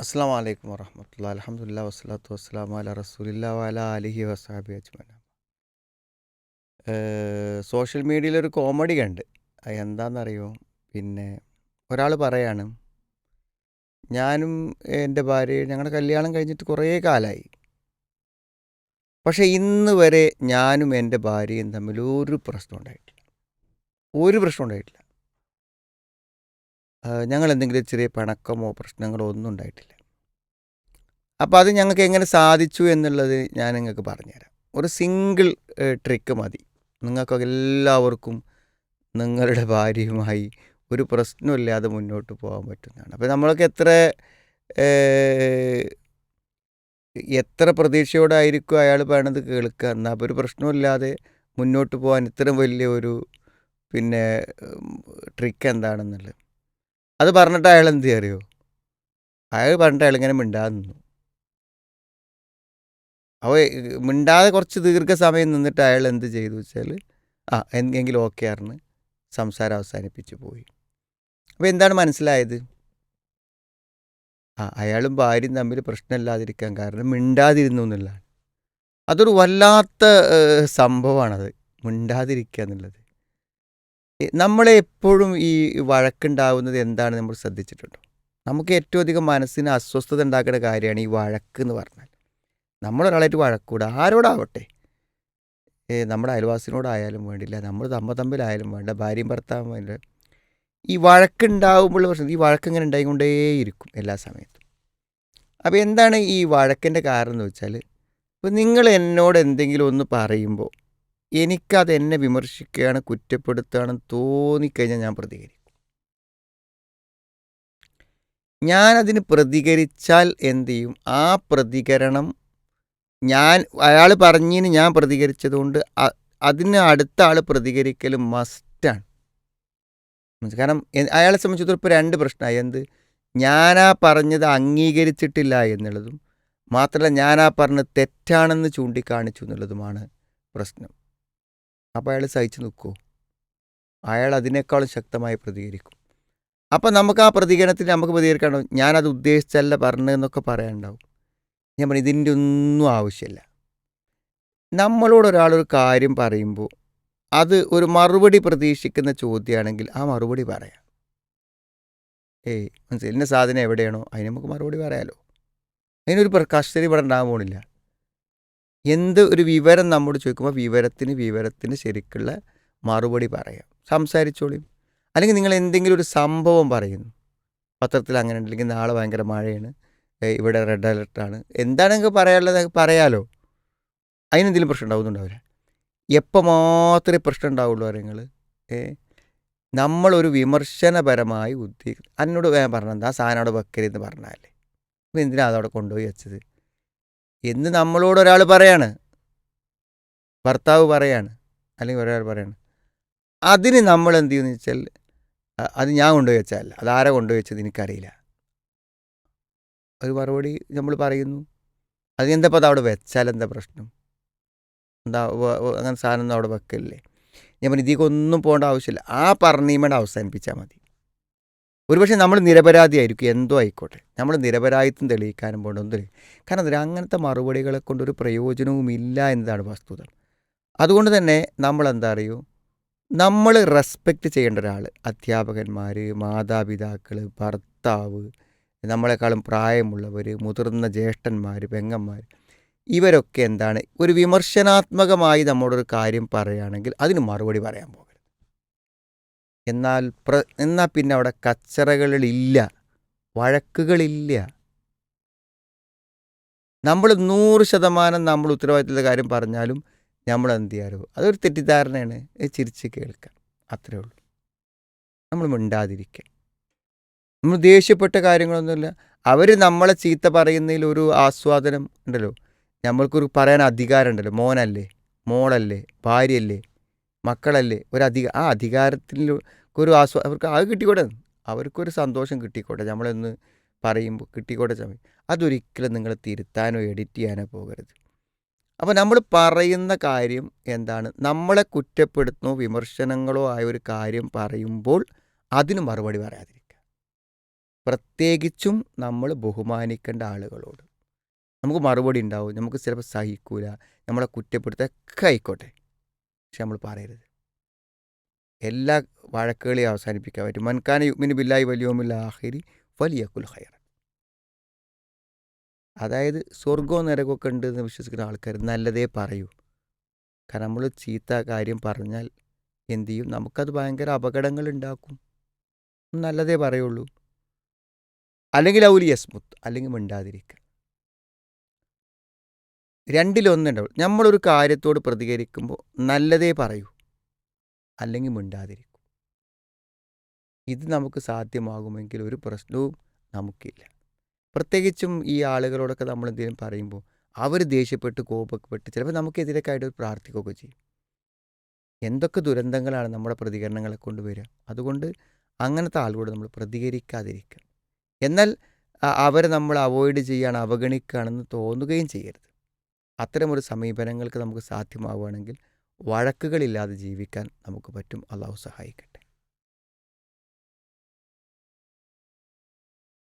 അസ്സലാമു അലൈക്കും വറഹ്മത്തുള്ളാഹി അൽഹംദുലില്ലാഹി വസ്സലാത്തു വസ്സലാമു അലാ റസൂലില്ലാഹി വഅലാ ആലിഹി വസ്ഹബിഹി അജ്മഈൻ. സോഷ്യൽ മീഡിയയിൽ ഒരു കോമഡി കണ്ട്. അത് എന്താണെന്നറിയോ? പിന്നെ ഒരാൾ പറയാണ്, ഞാനും എൻ്റെ ഭാര്യയും ഞങ്ങളുടെ കല്യാണം കഴിഞ്ഞിട്ട് കുറേ കാലമായി. പക്ഷേ ഇന്ന് വരെ ഞാനും എൻ്റെ ഭാര്യയും തമ്മിൽ ഒരു പ്രശ്നം ഉണ്ടായിട്ടില്ല. ഒരു പ്രശ്നം ഉണ്ടായിട്ടില്ല. ഞങ്ങൾ എന്തെങ്കിലും ചെറിയ പിണക്കമോ പ്രശ്നങ്ങളോ ഒന്നും ഉണ്ടായിട്ടില്ല. അപ്പോൾ അത് ഞങ്ങൾക്ക് എങ്ങനെ സാധിച്ചു എന്നുള്ളത് ഞാൻ നിങ്ങൾക്ക് പറഞ്ഞുതരാം. ഒരു സിംഗിൾ ട്രിക്ക് മതി. നിങ്ങൾക്കൊക്കെ എല്ലാവർക്കും നിങ്ങളുടെ ഭാര്യയുമായി ഒരു പ്രശ്നമില്ലാതെ മുന്നോട്ട് പോകാൻ പറ്റുന്നതാണ്. അപ്പോൾ നമ്മളൊക്കെ ഏഹ്, എത്ര പ്രതീക്ഷയോടായിരിക്കും അയാൾ പറയണത് കേൾക്കുക. എന്നാൽ അപ്പോൾ ഒരു പ്രശ്നമില്ലാതെ മുന്നോട്ട് പോകാൻ ഇത്രയും വലിയ ഒരു പിന്നെ ട്രിക്ക് എന്താണെന്നുള്ളത്. അത് പറഞ്ഞിട്ട് അയാൾ എന്ത് അറിയോ? അയാൾ പറഞ്ഞിട്ട് അയാൾ ഇങ്ങനെ മിണ്ടാതെ നിന്നു. അപ്പോൾ മിണ്ടാതെ കുറച്ച് ദീർഘസമയം നിന്നിട്ട് അയാൾ എന്ത് ചെയ്തു വെച്ചാൽ, എങ്കിലും ഓക്കെ ആയിരുന്നു, സംസാരം അവസാനിപ്പിച്ച് പോയി. അപ്പോൾ എന്താണ് മനസ്സിലായത്? അയാളും ഭാര്യയും തമ്മിൽ പ്രശ്നമില്ലാതിരിക്കാൻ കാരണം മിണ്ടാതിരുന്നു എന്നുള്ളതാണ്. അതൊരു വല്ലാത്ത സംഭവമാണത്, മിണ്ടാതിരിക്കുക എന്നുള്ളത്. നമ്മളെ എപ്പോഴും ഈ വഴക്കുണ്ടാവുന്നത് എന്താണ് നമ്മൾ ശ്രദ്ധിച്ചിട്ടുണ്ടോ? നമുക്ക് ഏറ്റവും അധികം മനസ്സിന് അസ്വസ്ഥത ഉണ്ടാക്കുന്ന കാര്യമാണ് ഈ വഴക്ക് എന്ന് പറഞ്ഞാൽ. നമ്മളൊരാളായിട്ട് വഴക്കൂടുക, ആരോടാവട്ടെ, നമ്മുടെ അയൽവാസിനോടായാലും വേണ്ടില്ല, നമ്മൾ തമ്മിലായാലും വേണ്ട, ഭാര്യയും ഭർത്താവും വേണ്ട, ഈ വഴക്കുണ്ടാവുമ്പോൾ പ്രശ്നം, ഈ വഴക്കിങ്ങനെ ഉണ്ടായിക്കൊണ്ടേയിരിക്കും എല്ലാ സമയത്തും. അപ്പോൾ എന്താണ് ഈ വഴക്കിൻ്റെ കാരണം എന്ന് വെച്ചാൽ, ഇപ്പോൾ നിങ്ങൾ എന്നോട് എന്തെങ്കിലും ഒന്ന് പറയുമ്പോൾ എനിക്കത് എന്നെ വിമർശിക്കുകയാണ്, കുറ്റപ്പെടുത്തുകയാണെന്ന് തോന്നിക്കഴിഞ്ഞാൽ ഞാൻ പ്രതികരിക്കും. ഞാനതിന് പ്രതികരിച്ചാൽ എന്ത് ചെയ്യും? ആ പ്രതികരണം അയാൾ പറഞ്ഞതിന് ഞാൻ പ്രതികരിച്ചതുകൊണ്ട് അതിന് അടുത്ത ആൾ പ്രതികരിക്കൽ മസ്റ്റാണ്. കാരണം അയാളെ സംബന്ധിച്ചിടത്തോളം ഇപ്പോൾ രണ്ട് പ്രശ്നമായി. എന്ത്? ഞാനാ പറഞ്ഞത് അംഗീകരിച്ചിട്ടില്ല എന്നുള്ളതും, മാത്രമല്ല ഞാനാ പറഞ്ഞത് തെറ്റാണെന്ന് ചൂണ്ടിക്കാണിച്ചു എന്നുള്ളതുമാണ് പ്രശ്നം. അപ്പോൾ അയാൾ സഹിച്ചു നിൽക്കുമോ? അയാൾ അതിനേക്കാളും ശക്തമായി പ്രതികരിക്കും. അപ്പം നമുക്ക് ആ പ്രതികരണത്തിൽ നമുക്ക് പ്രതികരിക്കാനോ, ഞാനത് ഉദ്ദേശിച്ചല്ല പറഞ്ഞതെന്നൊക്കെ പറയാനുണ്ടാവും. ഞാൻ പറഞ്ഞു, ഇതിൻ്റെ ഒന്നും ആവശ്യമില്ല. നമ്മളോട് ഒരാളൊരു കാര്യം പറയുമ്പോൾ അത് ഒരു മറുപടി പ്രതീക്ഷിക്കുന്ന ചോദ്യമാണെങ്കിൽ ആ മറുപടി പറയാം. മനസ്സിലായി, ഇന്ന സാധനം എവിടെയാണോ അതിന് നമുക്ക് മറുപടി പറയാമല്ലോ. അതിനൊരു കസ്റ്റഡി ഇവിടെ ഉണ്ടാകാൻ പോണില്ല. എന്ത് ഒരു വിവരം നമ്മോട് ചോദിക്കുമ്പോൾ വിവരത്തിന് ശരിക്കുള്ള മറുപടി പറയാം, സംസാരിച്ചോളിയും. അല്ലെങ്കിൽ നിങ്ങൾ എന്തെങ്കിലും ഒരു സംഭവം പറയുന്നു, പത്രത്തിൽ അങ്ങനെ ഉണ്ടെങ്കിൽ നാളെ ഭയങ്കര മഴയാണ്, ഇവിടെ റെഡ് അലർട്ടാണ്, എന്താണെങ്കിൽ പറയാനുള്ളത് പറയാലോ. അതിനെന്തെങ്കിലും പ്രശ്നം ഉണ്ടാവുന്നുണ്ടാവില്ല. എപ്പോൾ മാത്രമേ പ്രശ്നം ഉണ്ടാവുള്ളൂ നിങ്ങൾ നമ്മളൊരു വിമർശനപരമായി എന്നോട് പറഞ്ഞത് ആ സാധനം അവിടെ വെക്കരുതെന്ന് പറഞ്ഞാലേ, അപ്പോൾ എന്തിനാണ് അതവിടെ കൊണ്ടുപോയി വെച്ചത് എന്ന് നമ്മളോട് ഒരാൾ പറയാണ്, ഭർത്താവ് പറയാണ്, അല്ലെങ്കിൽ ഒരാൾ പറയാണ്. അതിന് നമ്മൾ എന്ത് ചെയ്യുമെന്ന് വെച്ചാൽ, അത് ഞാൻ കൊണ്ടുപോയി വെച്ചതല്ല, അതാരാ കൊണ്ടുപോയി വെച്ചത് എനിക്കറിയില്ല, ഒരു മറുപടി നമ്മൾ പറയുന്നു. അതെന്താ അത് അവിടെ വെച്ചാൽ എന്താ പ്രശ്നം? എന്താ അങ്ങനെ സാധനം ഒന്നും അവിടെ വെക്കലില്ലേ? ഞാൻ പറഞ്ഞു, ഇതിക്കൊന്നും പോകേണ്ട ആവശ്യമില്ല. ആ പറഞ്ഞീമേടെ അവസാനിപ്പിച്ചാൽ മതി. ഒരുപക്ഷെ നമ്മൾ നിരപരാധിയായിരിക്കും, എന്തോ ആയിക്കോട്ടെ, നമ്മൾ നിരപരാധിത്വം തെളിയിക്കാനും പോകേണ്ട. കാരണം എന്താ, അങ്ങനത്തെ മറുപടികളെ കൊണ്ടൊരു പ്രയോജനവുമില്ല എന്നതാണ് വസ്തുത. അതുകൊണ്ട് തന്നെ നമ്മൾ എന്താ അറിയൂ, നമ്മൾ റെസ്പെക്റ്റ് ചെയ്യേണ്ട ഒരാൾ, അധ്യാപകന്മാർ, മാതാപിതാക്കൾ, ഭർത്താവ്, നമ്മളെക്കാളും പ്രായമുള്ളവർ, മുതിർന്ന ജ്യേഷ്ഠന്മാർ, പെങ്ങന്മാർ, ഇവരൊക്കെ എന്താണ്, ഒരു വിമർശനാത്മകമായി നമ്മളൊരു കാര്യം പറയുകയാണെങ്കിൽ അതിന് മറുപടി പറയാൻ പോകരുത്. എന്നാൽ പിന്നെ അവിടെ കച്ചറകളില്ല, വഴക്കുകളില്ല. നമ്മൾ 100% നമ്മൾ ഉത്തരവാദിത്തമുള്ള കാര്യം പറഞ്ഞാലും നമ്മൾ എന്ത് ചെയ്യാറോ, അതൊരു തെറ്റിദ്ധാരണയാണ്, ചിരിച്ച് കേൾക്കാം, അത്രേ ഉള്ളൂ. നമ്മൾ മിണ്ടാതിരിക്കുക. നമ്മൾ ദേഷ്യപ്പെട്ട കാര്യങ്ങളൊന്നുമില്ല. അവർ നമ്മളെ ചീത്ത പറയുന്നതിൽ ഒരു ആസ്വാദനം ഉണ്ടല്ലോ, നമ്മൾക്കൊരു പറയാൻ അധികാരം ഉണ്ടല്ലോ. മോനല്ലേ, മോളല്ലേ, ഭാര്യയല്ലേ, മക്കളല്ലേ, ആ അധികാരത്തിൽ ഒരു അവർക്ക് അത് കിട്ടിക്കോട്ടെ, അവർക്കൊരു സന്തോഷം കിട്ടിക്കോട്ടെ, നമ്മളൊന്ന് പറയുമ്പോൾ കിട്ടിക്കോട്ടെ സമയം. അതൊരിക്കലും നിങ്ങൾ തിരുത്താനോ എഡിറ്റ് ചെയ്യാനോ പോകരുത്. അപ്പോൾ നമ്മൾ പറയുന്ന കാര്യം എന്താണ്, നമ്മളെ കുറ്റപ്പെടുത്തുന്നോ വിമർശനങ്ങളോ ആയ ഒരു കാര്യം പറയുമ്പോൾ അതിന് മറുപടി പറയാതിരിക്കുക. പ്രത്യേകിച്ചും നമ്മൾ ബഹുമാനിക്കേണ്ട ആളുകളോട്. നമുക്ക് മറുപടി ഉണ്ടാവും, നമുക്ക് ചിലപ്പോൾ സഹിക്കൂല, നമ്മളെ കുറ്റപ്പെടുത്തൊക്കെ ആയിക്കോട്ടെ, പക്ഷെ നമ്മൾ പറയരുത്. എല്ലാ വഴക്കുകളെയും അവസാനിപ്പിക്കാൻ പറ്റും. മൻകാന യുഅ്മിനു ബില്ലാഹി വൽ യൗമിൽ ആഖിരി ഫലിയഖുൽ ഖൈറൻ. അതായത് സ്വർഗവും നരകമൊക്കെ ഉണ്ട് എന്ന് വിശ്വസിക്കുന്ന ആൾക്കാർ നല്ലതേ പറയൂ. കാരണം നമ്മൾ ചീത്ത കാര്യം പറഞ്ഞാൽ എന്തു ചെയ്യും, നമുക്കത് ഭയങ്കര അപകടങ്ങൾ ഉണ്ടാക്കും. നല്ലതേ പറയുള്ളൂ. അല്ലെങ്കിൽ ഔലി യസ്മുത്ത്, അല്ലെങ്കിൽ മിണ്ടാതിരിക്കുക. രണ്ടിലൊന്നുണ്ടാവും. നമ്മളൊരു കാര്യത്തോട് പ്രതികരിക്കുമ്പോൾ നല്ലതേ പറയൂ, അല്ലെങ്കിൽ മിണ്ടാതിരിക്കും. ഇത് നമുക്ക് സാധ്യമാകുമെങ്കിൽ ഒരു പ്രശ്നവും നമുക്കില്ല. പ്രത്യേകിച്ചും ഈ ആളുകളോടൊക്കെ നമ്മൾ എന്തെങ്കിലും പറയുമ്പോൾ അവർ ദേഷ്യപ്പെട്ട് കോപപ്പെട്ട് ചിലപ്പോൾ നമുക്കെതിരേക്കായിട്ട് പ്രാർത്ഥിക്കുകയൊക്കെ ചെയ്യും. എന്തൊക്കെ ദുരന്തങ്ങളാണ് നമ്മുടെ പ്രതികരണങ്ങളെ കൊണ്ട് വരിക. അതുകൊണ്ട് അങ്ങനത്തെ ആളുകളോട് നമ്മൾ പ്രതികരിക്കാതിരിക്കുക. എന്നാൽ അവരെ നമ്മൾ അവോയ്ഡ് ചെയ്യുകയാണ്, അവഗണിക്കുകയാണെന്ന് തോന്നുകയും ചെയ്യരുത്. അത്തരമൊരു സമീപനങ്ങൾക്ക് നമുക്ക് സാധ്യമാവുകയാണെങ്കിൽ വഴക്കുകളില്ലാതെ ജീവിക്കാൻ നമുക്ക് പറ്റും. അള്ളാഹു സഹായിക്കട്ടെ.